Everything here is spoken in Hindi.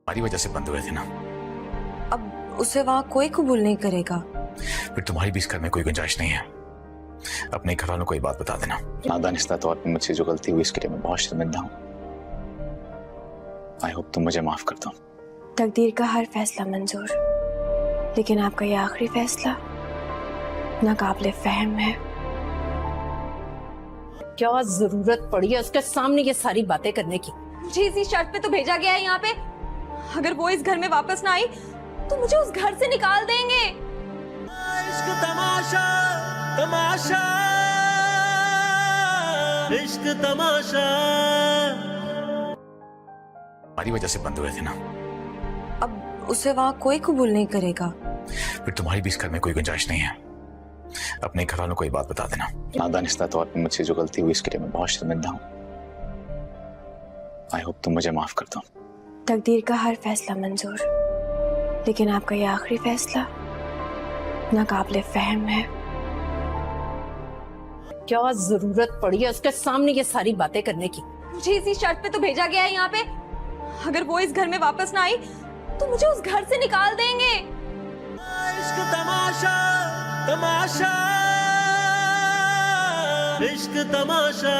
हमारी वजह से बंद हुए थे ना। अब उसे वहाँ कोई कबूल नहीं करेगा। फिर तुम्हारी भी इस घर में कोई गुंजाइश नहीं है। अपने घर वालों को ये बात बता देना। नादानिस्ता तौर पर मुझसे जो गलती हुई इसके लिए मैं बहुत शर्मिंदा हूँ। आई होप तुम मुझे माफ कर दो। तकदीर का हर फैसला मंजूर, लेकिन आपका ये आखिरी फैसला नाकाबिले फहम है। क्या जरूरत पड़ी है उसके सामने ये सारी बातें करने की? मुझे इसी शर्त पे तो भेजा गया है यहाँ पे, अगर वो इस घर में वापस ना आई तो मुझे उस घर से निकाल देंगे। इश्क तमाशा तमाशा इश्क तमाशा। हमारी वजह से बंद हुए थे ना। अब उसे वहाँ कोई कबूल नहीं करेगा। फिर तुम्हारी भी इस घर में कोई गुंजाइश नहीं है। अपने घर वालों को ये बात बता देना। नादानिस्ता तौर पर मुझसे जो गलती हुई इसके लिए मैं बहुत शर्मिंदा हूँ। आई होप तुम मुझे माफ कर दो। तकदीर का हर फैसला मंजूर, लेकिन आपका ये आखिरी फैसला नाकाबिले फहम है। क्या जरूरत पड़ी है उसके सामने ये सारी बातें करने की? मुझे इसी शर्त पे तो भेजा गया है यहाँ पे, अगर वो इस घर में वापस ना आई तो मुझे उस घर से निकाल देंगे। इश्क तमाशा तमाशा इश्क तमाशा।